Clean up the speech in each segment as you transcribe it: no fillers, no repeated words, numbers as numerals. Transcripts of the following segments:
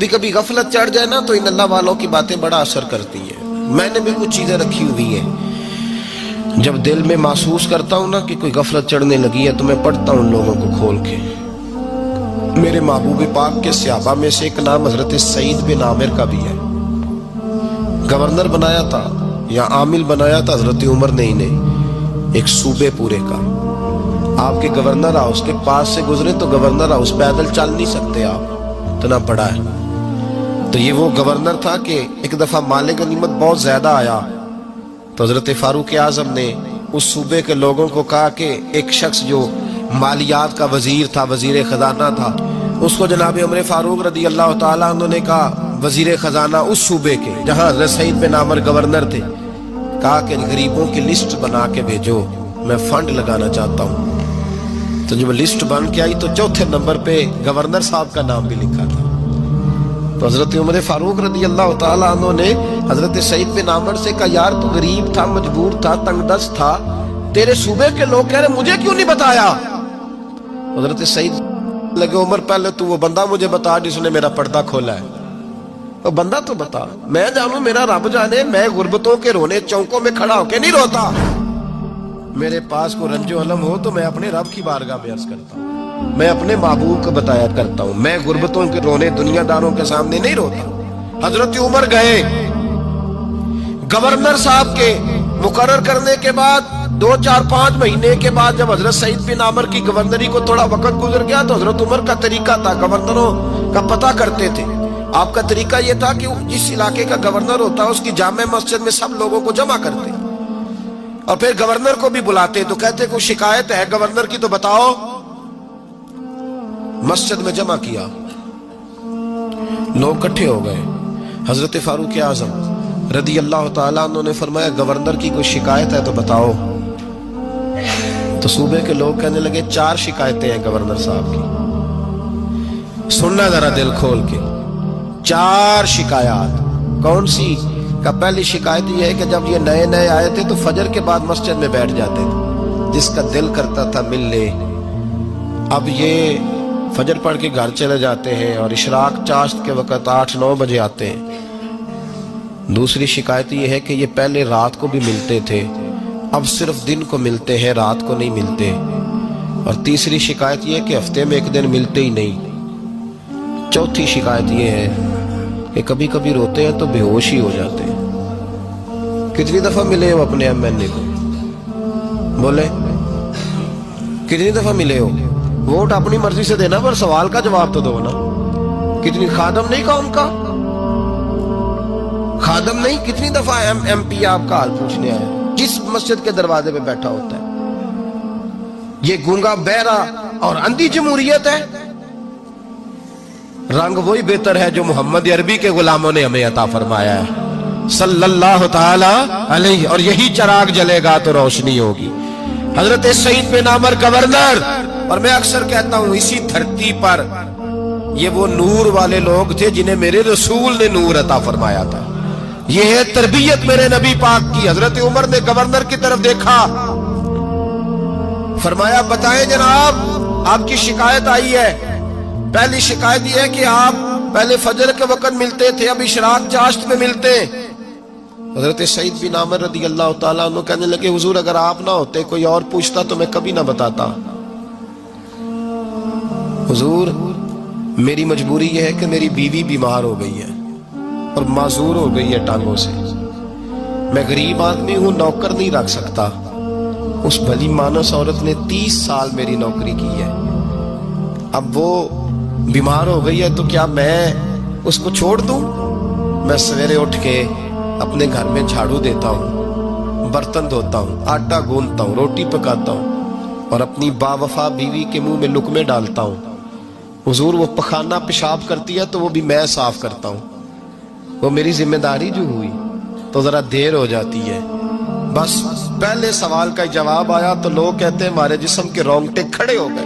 کبھی کبھی غفلت چڑھ جائے نا تو ان اللہ والوں کی باتیں بڑا اثر کرتی ہیں. میں نے بھی کچھ چیزیں رکھی ہوئی ہیں، جب دل میں محسوس کرتا ہوں نا کہ کوئی غفلت چڑھنے لگی ہے تو میں پڑھتا ہوں لوگوں کو کھول کے. میرے محبوب پاک کے صحابہ میں سے ایک نام حضرت سعید بن عامر کا بھی ہے. گورنر بنایا تھا یا عامل بنایا تھا حضرت عمر نے انہیں، ایک صوبے پورے کا. آپ کے گورنر ہاؤس کے پاس سے گزرے تو گورنر ہاؤس پیدل چل نہیں سکتے آپ، اتنا بڑا ہے. تو یہ وہ گورنر تھا کہ ایک دفعہ مال غنیمت بہت زیادہ آیا تو حضرت فاروق اعظم نے اس صوبے کے لوگوں کو کہا کہ ایک شخص جو مالیات کا وزیر تھا، وزیر خزانہ تھا، اس کو جناب عمر فاروق رضی اللہ تعالیٰ عنہ نے کہا، وزیر خزانہ اس صوبے کے جہاں حضرت سعید بن عامر گورنر تھے، کہا کہ غریبوں کی لسٹ بنا کے بھیجو، میں فنڈ لگانا چاہتا ہوں. تو جب لسٹ بن کے آئی تو چوتھے نمبر پہ گورنر صاحب کا نام بھی لکھا تھا. تو حضرت عمر فاروق رضی اللہ تعالیٰ عنہ نے حضرت سعید بن عامر سے کہا، یار تو غریب تھا، مجبور تھا، تنگ دست تھا، تیرے صوبے کے لوگ کہہ رہے مجھے کیوں نہیں بتایا؟ حضرت سعید لگے، عمر پہلے تو وہ بندہ مجھے بتا جس نے میرا پردہ کھولا ہے. وہ بندہ تو بتا، میں جانوں، میرا رب جانے، میں غربتوں کے رونے چوکوں میں کھڑا ہو کے نہیں روتا. میرے پاس کو رنج و علم ہو تو میں اپنے رب کی بارگاہ میں عرض کرتا ہوں، میں اپنے محبوب کو بتایا کرتا ہوں، میں غربتوں کے رونے دنیا داروں کے سامنے نہیں روتا. حضرت عمر گئے، گورنر صاحب کے مقرر کرنے کے بعد 2-4-5 مہینے کے بعد جب حضرت سعید بن عامر کی گورنری کو تھوڑا وقت گزر گیا تو حضرت عمر کا طریقہ تھا، گورنروں کا پتہ کرتے تھے. آپ کا طریقہ یہ تھا کہ جس علاقے کا گورنر ہوتا اس کی جامع مسجد میں سب لوگوں کو جمع کرتے اور پھر گورنر کو بھی بلاتے تو کہتے کوئی شکایت ہے گورنر کی تو بتاؤ. مسجد میں جمع کیا، لوگ اکٹھے ہو گئے. حضرت فاروق اعظم رضی اللہ تعالیٰ عنہ نے فرمایا گورنر کی کوئی شکایت ہے تو بتاؤ. تو صوبے کے لوگ کہنے لگے 4 شکایتیں ہیں گورنر صاحب کی. سننا ذرا دل کھول کے، 4 شکایات. کون سی؟ کہ پہلی شکایت یہ ہے کہ جب یہ نئے نئے آئے تھے تو فجر کے بعد مسجد میں بیٹھ جاتے تھے، جس کا دل کرتا تھا مل لے. اب یہ فجر پڑھ کے گھر چلے جاتے ہیں اور اشراق چاشت کے وقت 8-9 بجے آتے ہیں. دوسری شکایت یہ ہے کہ یہ پہلے رات کو بھی ملتے تھے، اب صرف دن کو ملتے ہیں، رات کو نہیں ملتے. اور تیسری شکایت یہ ہے کہ ہفتے میں ایک دن ملتے ہی نہیں. چوتھی شکایت یہ ہے کہ کبھی کبھی روتے ہیں تو بے ہوش ہی ہو جاتے ہیں. کتنی دفعہ ملے ہو اپنے ایم این اے کو؟ بولے کتنی دفعہ ملے ہو؟ ووٹ اپنی مرضی سے دینا پر سوال کا جواب تو دو نا. کتنی خادم نہیں کا ان کا خادم نہیں، کتنی دفعہ ایم پی آپ کا حال پوچھنے آیا جس مسجد کے دروازے پہ بیٹھا ہوتا ہے؟ یہ گونگا بہرا اور اندھی جمہوریت ہے. رنگ وہی بہتر ہے جو محمد عربی کے غلاموں نے ہمیں عطا فرمایا ہے صلی اللہ تعالی علیہ، اور یہی چراغ جلے گا تو روشنی ہوگی. حضرت سعید بن عامر گورنر، اور میں اکثر کہتا ہوں اسی دھرتی پر یہ وہ نور والے لوگ تھے جنہیں میرے رسول نے نور عطا فرمایا تھا. یہ ہے تربیت میرے نبی پاک کی. حضرت عمر نے گورنر کی طرف دیکھا، فرمایا بتائیں جناب آپ کی شکایت آئی ہے. پہلی شکایت یہ ہے کہ آپ پہلے فجر کے وقت ملتے تھے، اب اشراق چاشت میں ملتے. حضرت سعید بن عامر رضی اللہ تعالیٰ عنہ کہنے لگے حضور اگر آپ نہ ہوتے کوئی اور پوچھتا تو میں کبھی نہ بتاتا. حضور میری مجبوری یہ ہے کہ میری بیوی بیمار ہو گئی ہے اور معذور ہو گئی ہے ٹانگوں سے. میں غریب آدمی ہوں، نوکر نہیں رکھ سکتا. اس بھلی مانس عورت نے 30 سال میری نوکری کی ہے، اب وہ بیمار ہو گئی ہے تو کیا میں اس کو چھوڑ دوں؟ میں سویرے اٹھ کے اپنے گھر میں جھاڑو دیتا ہوں، برتن دھوتا ہوں، آٹا گوندتا ہوں، روٹی پکاتا ہوں اور اپنی با وفا بیوی کے منہ میں لقمے ڈالتا ہوں. حضور وہ پخانہ پیشاب کرتی ہے تو وہ بھی میں صاف کرتا ہوں. وہ میری ذمہ داری جو ہوئی تو ذرا دیر ہو جاتی ہے. بس پہلے سوال کا جواب آیا تو لوگ کہتے ہیں ہمارے جسم کے رونگٹے کھڑے ہو گئے.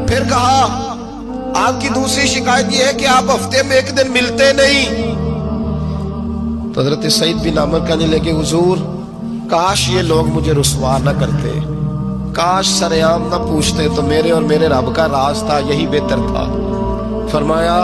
پھر کہا آپ کی دوسری شکایت یہ ہے کہ آپ ہفتے میں ایک دن ملتے نہیں. تو حضرت سعید بن عامر کہنے لگے حضور کاش یہ لوگ مجھے رسوا نہ کرتے، کاش سریعام نہ پوچھتے تو میرے اور میرے رب کا راز تھا، یہی بہتر تھا. فرمایا